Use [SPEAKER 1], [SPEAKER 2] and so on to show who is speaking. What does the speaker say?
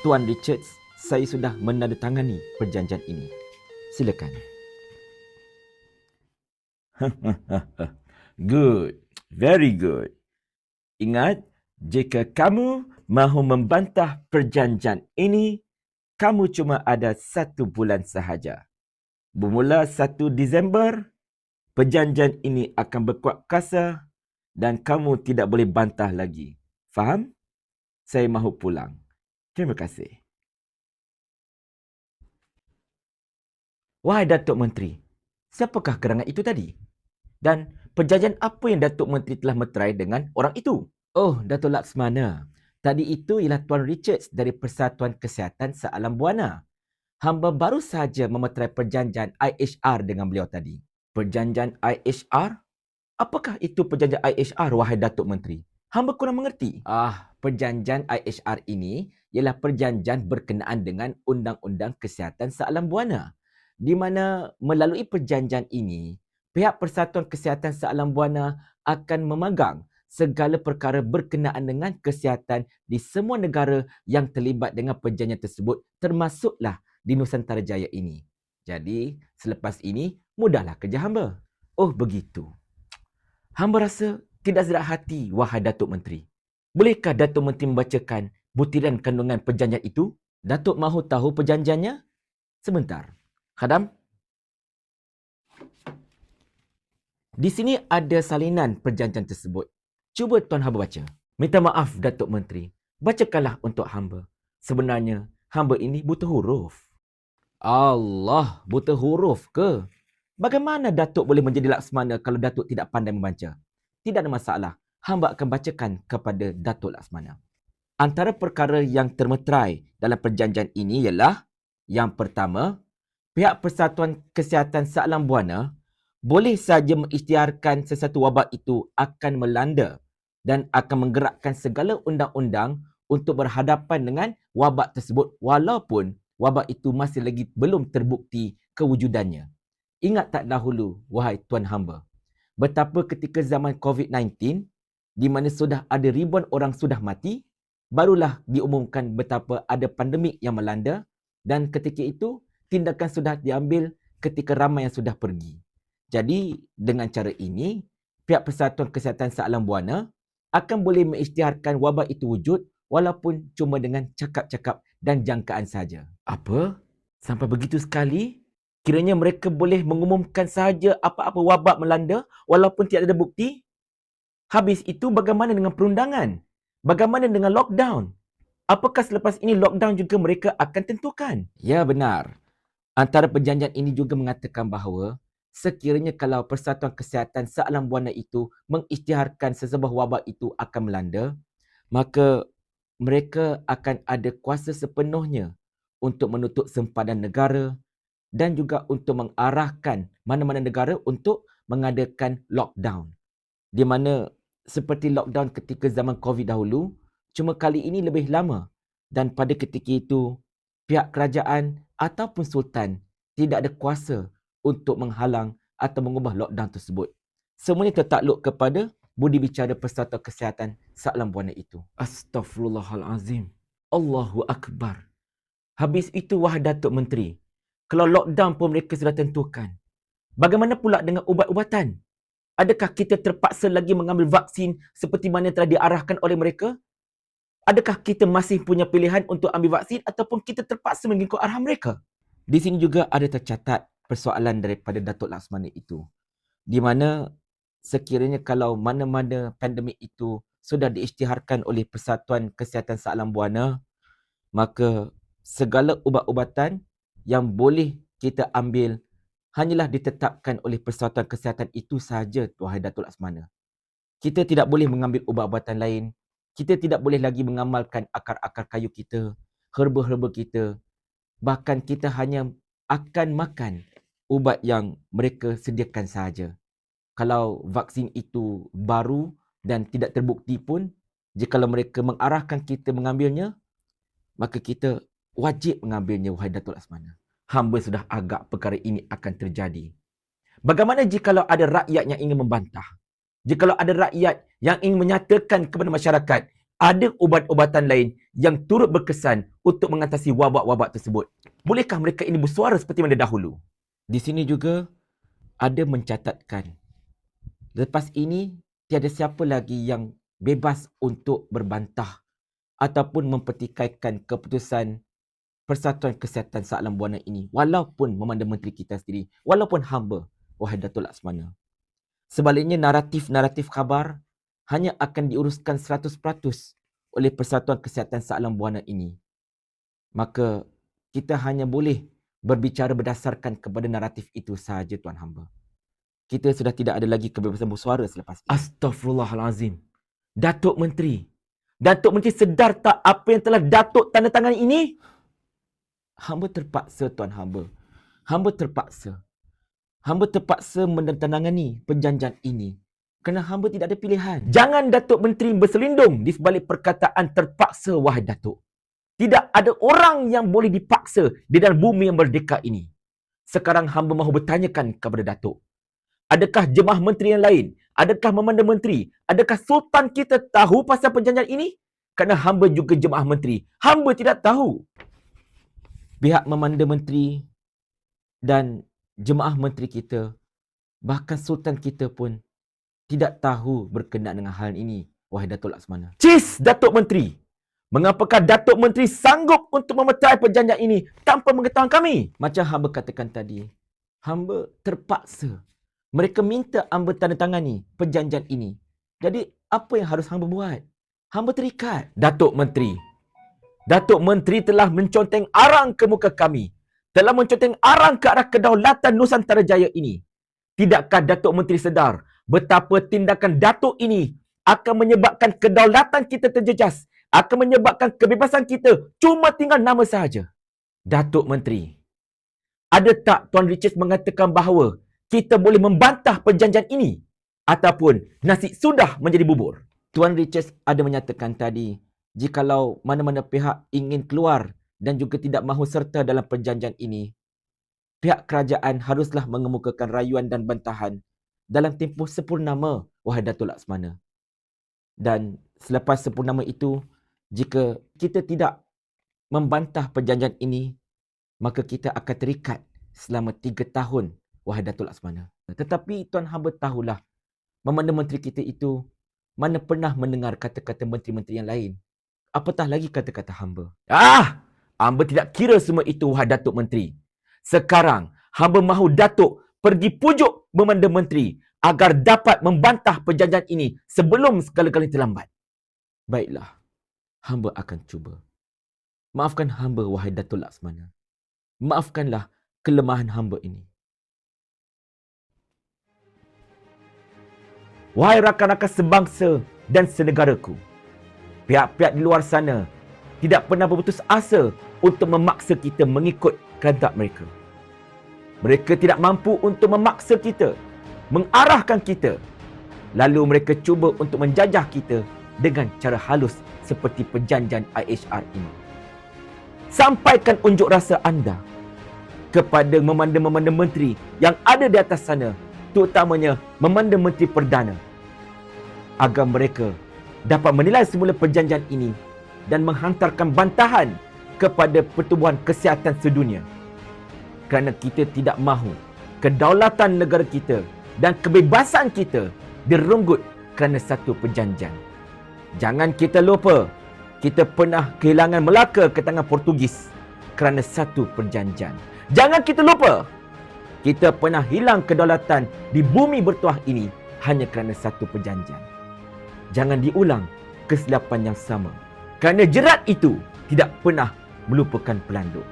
[SPEAKER 1] Tuan Richards, saya sudah menandatangani perjanjian ini. Silakan. Good. Very good. Ingat, jika kamu mahu membantah perjanjian ini, kamu cuma ada 1 bulan sahaja. Bermula 1 Disember, perjanjian ini akan berkuat kuasa dan kamu tidak boleh bantah lagi. Faham? Saya mahu pulang. Terima kasih. Wahai Datuk Menteri, siapakah gerangan itu tadi? Dan perjanjian apa yang Datuk Menteri telah meterai dengan orang itu? Oh, Datuk Laksmana. Tadi itu ialah Tuan Richards dari Persatuan Kesihatan Sealam Buana. Hamba baru saja memeterai perjanjian IHR dengan beliau tadi. Perjanjian IHR? Apakah itu perjanjian IHR, wahai Datuk Menteri? Hamba kurang mengerti. Perjanjian IHR ini ialah perjanjian berkenaan dengan Undang-Undang Kesihatan Sealam Buana, di mana melalui perjanjian ini, pihak Persatuan Kesihatan Sealam Buana akan memegang segala perkara berkenaan dengan kesihatan di semua negara yang terlibat dengan perjanjian tersebut, termasuklah di Nusantara Jaya ini. Jadi, selepas ini, mudahlah kerja hamba. Oh, begitu. Hamba rasa tidak sedap hati, wahai Datuk Menteri. Bolehkah Datuk Menteri membacakan butiran kandungan perjanjian itu? Datuk mahu tahu perjanjiannya? Sebentar. Khadam? Di sini ada salinan perjanjian tersebut. Cuba Tuan hamba baca. Minta maaf Datuk Menteri. Bacakanlah untuk hamba. Sebenarnya, hamba ini buta huruf. Allah, buta huruf ke? Bagaimana Datuk boleh menjadi Laksmana kalau Datuk tidak pandai membaca? Tidak ada masalah. Hamba akan bacakan kepada Datuk Laksmana. Antara perkara yang termeterai dalam perjanjian ini ialah yang pertama, pihak Persatuan Kesihatan Sealam Buana boleh saja mengisytiharkan sesuatu wabak itu akan melanda dan akan menggerakkan segala undang-undang untuk berhadapan dengan wabak tersebut walaupun wabak itu masih lagi belum terbukti kewujudannya. Ingat tak dahulu, wahai tuan hamba, betapa ketika zaman COVID-19, di mana sudah ada ribuan orang sudah mati, barulah diumumkan betapa ada pandemik yang melanda dan ketika itu tindakan sudah diambil ketika ramai yang sudah pergi. Jadi, dengan cara ini, pihak Persatuan Kesihatan Sealam Buana akan boleh mengisytiharkan wabak itu wujud walaupun cuma dengan cakap-cakap dan jangkaan saja. Apa? Sampai begitu sekali? Kiranya mereka boleh mengumumkan sahaja apa-apa wabak melanda walaupun tidak ada bukti? Habis itu bagaimana dengan perundangan? Bagaimana dengan lockdown? Apakah selepas ini lockdown juga mereka akan tentukan? Ya, benar. Antara perjanjian ini juga mengatakan bahawa sekiranya kalau Persatuan Kesihatan Sealam Buana itu mengisytiharkan sesebuah wabak itu akan melanda, maka mereka akan ada kuasa sepenuhnya untuk menutup sempadan negara dan juga untuk mengarahkan mana-mana negara untuk mengadakan lockdown. Di mana seperti lockdown ketika zaman COVID dahulu, cuma kali ini lebih lama dan pada ketika itu pihak kerajaan ataupun sultan tidak ada kuasa untuk menghalang atau mengubah lockdown tersebut. Semuanya tertakluk kepada budi bicara Persatuan Kesihatan Sealam Buana itu. Astaghfirullahalazim. Allahu Akbar. Habis itu, wahai Datuk Menteri, kalau lockdown pun mereka sudah tentukan, bagaimana pula dengan ubat-ubatan? Adakah kita terpaksa lagi mengambil vaksin seperti mana telah diarahkan oleh mereka? Adakah kita masih punya pilihan untuk ambil vaksin ataupun kita terpaksa mengikut arahan mereka? Di sini juga ada tercatat persoalan daripada Datuk Laksmana itu, di mana sekiranya kalau mana-mana pandemik itu sudah diisytiharkan oleh Persatuan Kesihatan Sealam Buana, maka segala ubat-ubatan yang boleh kita ambil hanyalah ditetapkan oleh Persatuan Kesihatan itu sahaja, wahai Datuk Laksmana. Kita tidak boleh mengambil ubat-ubatan lain. Kita tidak boleh lagi mengamalkan akar-akar kayu kita, herba-herba kita. Bahkan kita hanya akan makan ubat yang mereka sediakan sahaja. Kalau vaksin itu baru dan tidak terbukti pun, jikalau mereka mengarahkan kita mengambilnya, maka kita wajib mengambilnya, wahai Datuk Laksmana. Hamba sudah agak perkara ini akan terjadi. Bagaimana jikalau ada rakyat yang ingin membantah? Jikalau ada rakyat yang ingin menyatakan kepada masyarakat, ada ubat-ubatan lain yang turut berkesan untuk mengatasi wabak-wabak tersebut. Bolehkah mereka ini bersuara seperti mana dahulu? Di sini juga ada mencatatkan, lepas ini tiada siapa lagi yang bebas untuk berbantah ataupun mempertikaikan keputusan Persatuan Kesihatan Sealam Buana ini, walaupun memandang menteri kita sendiri, walaupun hamba, wahai Datuk Laksmana. Sebaliknya, naratif-naratif khabar hanya akan diuruskan 100% oleh Persatuan Kesihatan Sealam Buana ini. Maka kita hanya boleh berbicara berdasarkan kepada naratif itu sahaja, Tuan Hamba. Kita sudah tidak ada lagi kebebasan bersuara selepas ini. Astaghfirullahalazim. Datuk Menteri sedar tak apa yang telah Datuk tanda tangan ini? Hamba terpaksa, Tuan Hamba. Hamba terpaksa menandatangani perjanjian ini kerana hamba tidak ada pilihan. Jangan Datuk Menteri berselindung di sebalik perkataan terpaksa, wahai Datuk. Tidak ada orang yang boleh dipaksa di dalam bumi yang merdeka ini. Sekarang hamba mahu bertanyakan kepada Datuk. Adakah jemaah menteri yang lain? Adakah memandang menteri? Adakah Sultan kita tahu pasal perjanjian ini? Kerana hamba juga jemaah menteri. Hamba tidak tahu. Pihak memandang menteri dan jemaah menteri kita, bahkan Sultan kita pun tidak tahu berkenaan dengan hal ini, wahai Datuk Laksmana. Cis, Datuk Menteri! Mengapakah Datuk Menteri sanggup untuk memeterai perjanjian ini tanpa mengetahuan kami? Macam hamba katakan tadi, hamba terpaksa. Mereka minta hamba tanda tangani perjanjian ini. Jadi, apa yang harus hamba buat? Hamba terikat. Datuk Menteri telah menconteng arang ke muka kami. Telah menconteng arang ke arah kedaulatan Nusantara Jaya ini. Tidakkah Datuk Menteri sedar betapa tindakan Datuk ini akan menyebabkan kedaulatan kita terjejas, akan menyebabkan kebebasan kita cuma tinggal nama sahaja? Datuk Menteri, ada tak Tuan Richard mengatakan bahawa kita boleh membantah perjanjian ini ataupun nasi sudah menjadi bubur? Tuan Richard ada menyatakan tadi, jikalau mana-mana pihak ingin keluar dan juga tidak mahu serta dalam perjanjian ini, pihak kerajaan haruslah mengemukakan rayuan dan bantahan dalam tempoh 10 nama, wahai Datuk Laksmana. Dan selepas 10 nama itu, jika kita tidak membantah perjanjian ini, maka kita akan terikat selama 3 tahun, wahai Datuk Laksmana. Tetapi Tuan Hamba tahulah, memandang menteri kita itu mana pernah mendengar kata-kata menteri-menteri yang lain. Apatah lagi kata-kata hamba. Hamba tidak kira semua itu, wahai Datuk Menteri. Sekarang, hamba mahu Datuk pergi pujuk memandang menteri agar dapat membantah perjanjian ini sebelum segala-galanya terlambat. Baiklah, hamba akan cuba. Maafkan hamba, wahai Datuk Laksmana. Maafkanlah kelemahan hamba ini. Wahai rakan-rakan sebangsa dan senegaraku, pihak-pihak di luar sana tidak pernah berputus asa untuk memaksa kita mengikut kehendak mereka. Mereka tidak mampu untuk memaksa kita, mengarahkan kita. Lalu mereka cuba untuk menjajah kita dengan cara halus seperti perjanjian IHR ini. Sampaikan unjuk rasa anda kepada memandang-memandang menteri yang ada di atas sana, terutamanya memandang menteri perdana, agar mereka dapat menilai semula perjanjian ini dan menghantarkan bantahan kepada Pertubuhan Kesihatan Sedunia. Kerana kita tidak mahu kedaulatan negara kita dan kebebasan kita direnggut kerana satu perjanjian. Jangan kita lupa, kita pernah kehilangan Melaka ke tangan Portugis kerana satu perjanjian. Jangan kita lupa, kita pernah hilang kedaulatan di bumi bertuah ini hanya kerana satu perjanjian. Jangan diulang kesilapan yang sama, kerana jerat itu tidak pernah melupakan pelanduk.